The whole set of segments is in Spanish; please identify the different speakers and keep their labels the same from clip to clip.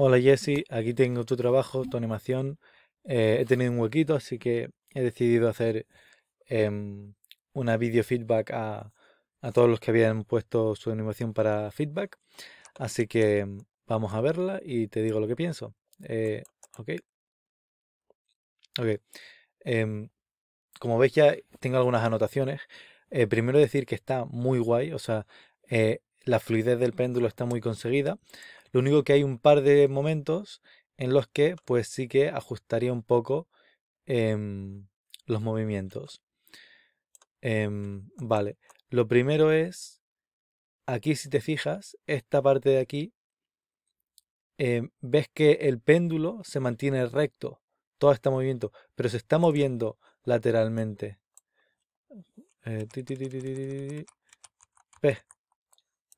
Speaker 1: Hola Jesse, aquí tengo tu trabajo, tu animación. He tenido un huequito, así que he decidido hacer em, una video feedback a todos los que habían puesto su animación para feedback. Así que vamos a verla y te digo lo que pienso. Ok, ok. Em, Como veis ya tengo algunas anotaciones. Primero decir que está muy guay, o sea, la fluidez del péndulo está muy conseguida. Lo único que hay un par de momentos en los que pues sí que ajustaría un poco los movimientos. Vale, lo primero es, aquí si te fijas, esta parte de aquí, ves que el péndulo se mantiene recto, todo este movimiento, pero se está moviendo lateralmente. Ti. ¿Ves?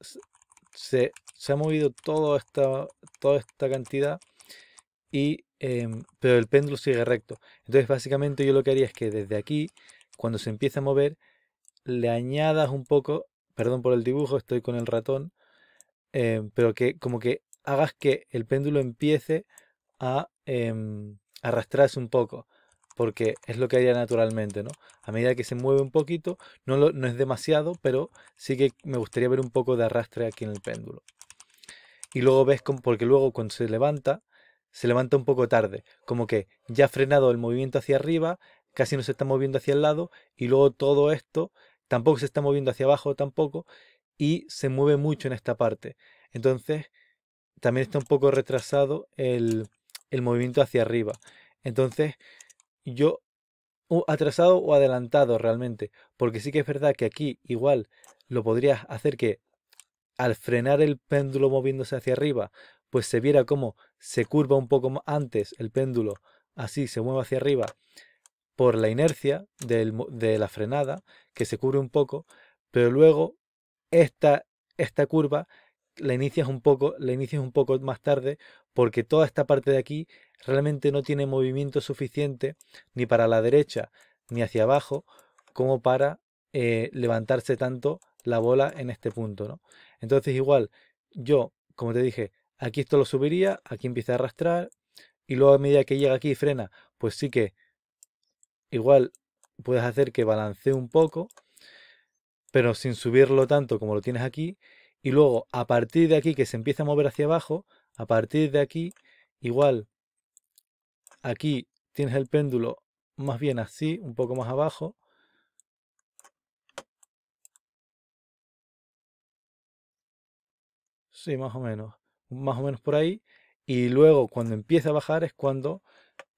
Speaker 1: S- se ha movido toda esta cantidad pero el péndulo sigue recto. Entonces, básicamente yo lo que haría es que desde aquí, cuando se empieza a mover, le añadas un poco, perdón por el dibujo, estoy con el ratón, pero que como que hagas que el péndulo empiece a arrastrarse un poco, porque es lo que haría naturalmente, ¿no? A medida que se mueve un poquito, no es demasiado, pero sí que me gustaría ver un poco de arrastre aquí en el péndulo. Y luego ves como, porque luego cuando se levanta un poco tarde, como que ya ha frenado el movimiento hacia arriba, casi no se está moviendo hacia el lado, y luego todo esto tampoco se está moviendo hacia abajo tampoco, y se mueve mucho en esta parte. Entonces, también está un poco retrasado el movimiento hacia arriba. Entonces, yo, atrasado o adelantado realmente, porque sí que es verdad que aquí igual lo podrías hacer que al frenar el péndulo moviéndose hacia arriba, pues se viera como se curva un poco antes el péndulo, así se mueve hacia arriba por la inercia de la frenada, que se cubre un poco, pero luego esta, esta curva la inicias un poco más tarde, porque toda esta parte de aquí realmente no tiene movimiento suficiente ni para la derecha ni hacia abajo como para levantarse tanto la bola en este punto, ¿no? Entonces igual yo, como te dije, aquí esto lo subiría, aquí empieza a arrastrar y luego a medida que llega aquí y frena, pues sí que igual puedes hacer que balancee un poco, pero sin subirlo tanto como lo tienes aquí. Y luego, a partir de aquí que se empieza a mover hacia abajo, a partir de aquí, igual aquí tienes el péndulo más bien así, un poco más abajo. Sí, más o menos por ahí. Y luego cuando empieza a bajar es cuando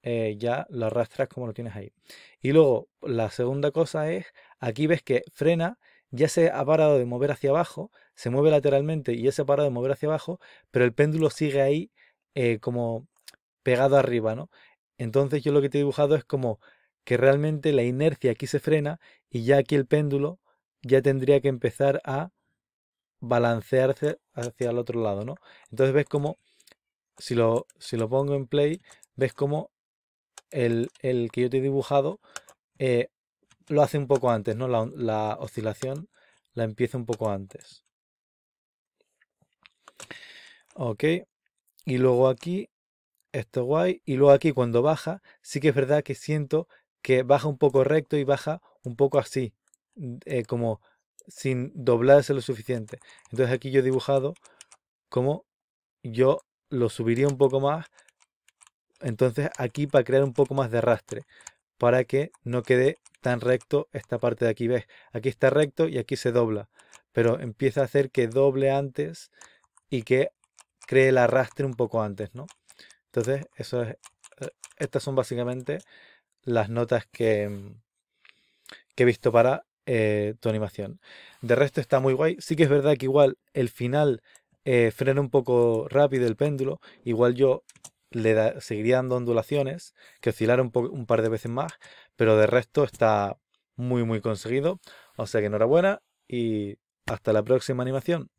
Speaker 1: ya lo arrastras como lo tienes ahí. Y luego la segunda cosa es, aquí ves que frena, ya se ha parado de mover hacia abajo, se mueve lateralmente y ya se ha parado de mover hacia abajo, pero el péndulo sigue ahí como pegado arriba, ¿no? Entonces yo lo que te he dibujado es como que realmente la inercia aquí se frena y ya aquí el péndulo ya tendría que empezar a balancearse hacia el otro lado, ¿no? Entonces ves como, si lo pongo en play, ves como el que yo te he dibujado eh, lo hace un poco antes, ¿no? La oscilación la empieza un poco antes. Ok, y luego aquí, esto guay, y luego aquí cuando baja, sí que es verdad que siento que baja un poco recto y baja un poco así, como sin doblarse lo suficiente. Entonces aquí yo he dibujado como yo lo subiría un poco más, entonces aquí para crear un poco más de arrastre, para que no quede tan recto esta parte de aquí. ¿Ves? Aquí está recto y aquí se dobla, pero empieza a hacer que doble antes y que cree el arrastre un poco antes, ¿no? Entonces, estas son básicamente las notas que he visto para tu animación. De resto está muy guay. Sí que es verdad que igual el final frena un poco rápido el péndulo. Igual yo seguiría dando ondulaciones, que oscilara un par de veces más, pero de resto está muy conseguido. O sea que enhorabuena y hasta la próxima animación.